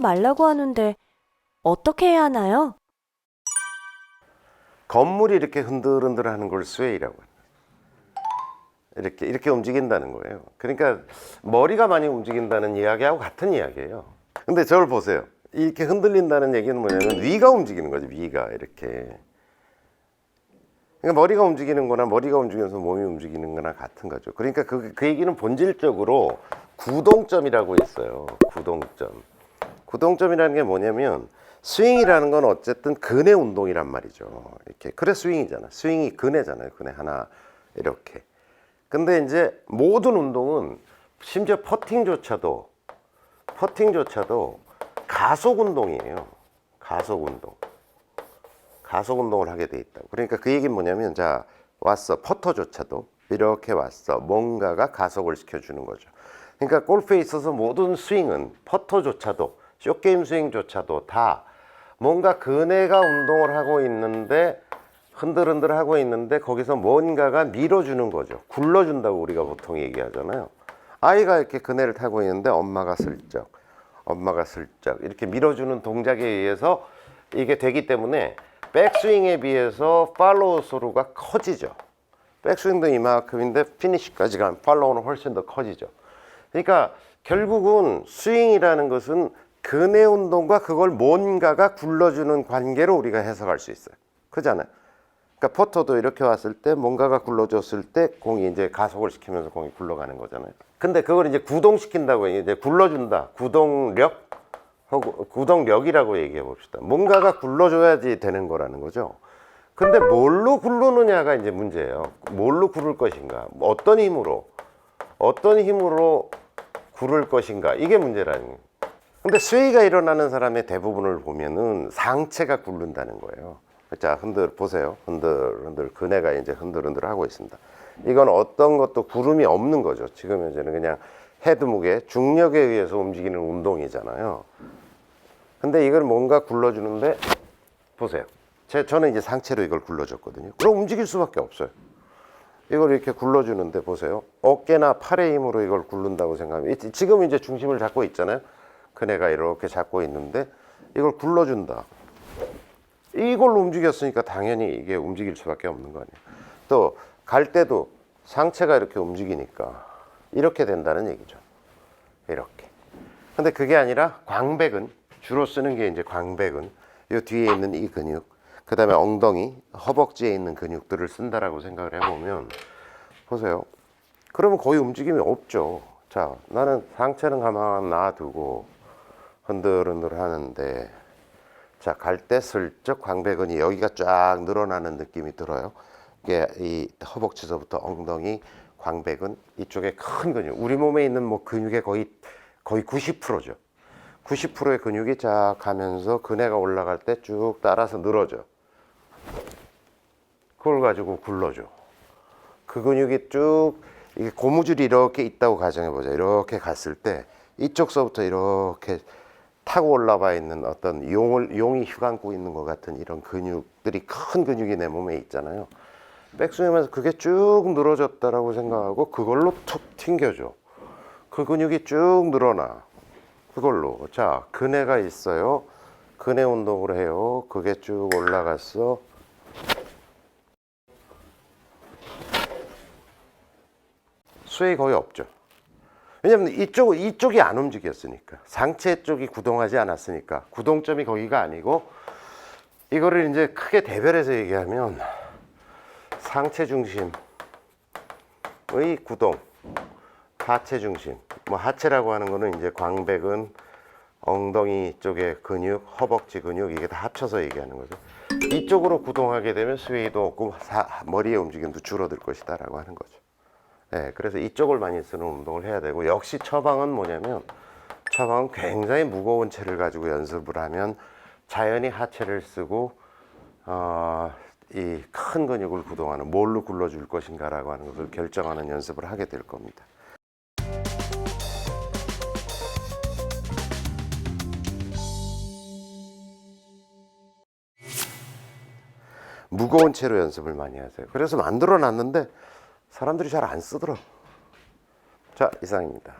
말라고 하는데 어떻게 해야 하나요? 건물이 이렇게 흔들흔들하는 걸 스웨이라고 해요. 이렇게 움직인다는 거예요. 그러니까 머리가 많이 움직인다는 이야기하고 같은 이야기예요. 근데 저를 보세요. 이렇게 흔들린다는 얘기는 뭐냐면 위가 움직이는 거죠. 위가 이렇게. 그러니까 머리가 움직이는 거나 머리가 움직여서 몸이 움직이는 거나 같은 거죠. 그러니까 그 얘기는 본질적으로 구동점이라고 있어요. 구동점이라는 게 뭐냐면 스윙이라는 건 어쨌든 근의 운동이란 말이죠. 이렇게. 그래 스윙이잖아. 스윙이 근해잖아요. 근해 하나 이렇게. 근데 이제 모든 운동은 심지어 퍼팅조차도 가속 운동이에요. 가속 운동을 하게 돼 있다. 그러니까 그 얘기는 뭐냐면 자 왔어. 퍼터조차도 이렇게 왔어. 뭔가가 가속을 시켜주는 거죠. 그러니까 골프에 있어서 모든 스윙은 퍼터조차도 숏게임 스윙조차도 다 뭔가 근해가 운동을 하고 있는데 흔들흔들 하고 있는데 거기서 뭔가가 밀어주는 거죠. 굴러준다고 우리가 보통 얘기하잖아요. 아이가 이렇게 그네를 타고 있는데 엄마가 슬쩍 이렇게 밀어주는 동작에 의해서 이게 되기 때문에 백스윙에 비해서 팔로우 스루가 커지죠. 백스윙도 이만큼인데 피니시까지 가면 팔로우는 훨씬 더 커지죠. 그러니까 결국은 스윙이라는 것은 근해 운동과 그걸 뭔가가 굴러주는 관계로 우리가 해석할 수 있어요. 그잖아요. 그러니까 퍼터도 이렇게 왔을 때 뭔가가 굴러줬을 때 공이 이제 가속을 시키면서 공이 굴러가는 거잖아요. 근데 그걸 이제 구동시킨다고 이제 굴러준다. 구동력이라고 얘기해 봅시다. 뭔가가 굴러줘야지 되는 거라는 거죠. 근데 뭘로 굴르느냐가 이제 문제예요. 뭘로 굴을 것인가? 어떤 힘으로 굴을 것인가? 이게 문제라는 거예요. 근데 스웨이가 일어나는 사람의 대부분을 보면은 상체가 굴른다는 거예요. 자, 보세요. 흔들, 그네가 이제 흔들 하고 있습니다. 이건 어떤 것도 구름이 없는 거죠. 지금 현재는 그냥 헤드 무게, 중력에 의해서 움직이는 운동이잖아요. 근데 이걸 뭔가 굴러주는데, 보세요. 저는 이제 상체로 이걸 굴러줬거든요. 그럼 움직일 수밖에 없어요. 이걸 이렇게 굴러주는데, 보세요. 어깨나 팔의 힘으로 이걸 굴른다고 생각하면, 지금 이제 중심을 잡고 있잖아요. 그네가 이렇게 잡고 있는데, 이걸 굴러준다. 이걸로 움직였으니까 당연히 이게 움직일 수밖에 없는 거 아니에요. 또 갈 때도 상체가 이렇게 움직이니까 이렇게 된다는 얘기죠. 이렇게. 근데 그게 아니라 광배근, 주로 쓰는 게 이제 광배근, 이 뒤에 있는 이 근육, 그 다음에 엉덩이, 허벅지에 있는 근육들을 쓴다라고 생각을 해보면, 보세요. 그러면 거의 움직임이 없죠. 자, 나는 상체는 가만 놔두고 흔들흔들 하는데, 자, 갈 때 슬쩍 광배근이 여기가 쫙 늘어나는 느낌이 들어요. 이게 이 허벅지서부터 엉덩이, 광배근, 이쪽에 큰 근육. 우리 몸에 있는 뭐 근육의 거의 90%죠. 90%의 근육이 쫙 가면서 그네가 올라갈 때 쭉 따라서 늘어져. 그걸 가지고 굴러줘. 그 근육이 쭉, 이게 고무줄이 이렇게 있다고 가정해보자. 이렇게 갔을 때 이쪽서부터 이렇게 타고 올라와 있는 어떤 용이 휘감고 있는 것 같은 이런 근육들이, 큰 근육이 내 몸에 있잖아요. 백스윙하면서 그게 쭉 늘어졌다라고 생각하고 그걸로 툭 튕겨줘. 그 근육이 쭉 늘어나. 그걸로. 자, 근해가 있어요. 근해 운동을 해요. 그게 쭉 올라갔어. 스웨이 거의 없죠. 왜냐면 이쪽이 안 움직였으니까. 상체 쪽이 구동하지 않았으니까. 구동점이 거기가 아니고, 이거를 이제 크게 대별해서 얘기하면 상체 중심의 구동, 하체 중심. 뭐 하체라고 하는 거는 이제 광배근, 엉덩이 쪽의 근육, 허벅지 근육, 이게 다 합쳐서 얘기하는 거죠. 이쪽으로 구동하게 되면 스웨이도 없고 머리의 움직임도 줄어들 것이다 라고 하는 거죠. 네, 그래서 이쪽을 많이 쓰는 운동을 해야 되고, 역시 처방은 뭐냐면, 처방은 굉장히 무거운 채를 가지고 연습을 하면 자연히 하체를 쓰고 이 큰 근육을 구동하는, 뭘로 굴러줄 것인가 라고 하는 것을 결정하는 연습을 하게 될 겁니다. 무거운 채로 연습을 많이 하세요. 그래서 만들어 놨는데 사람들이 잘 안 쓰더라고. 자, 이상입니다.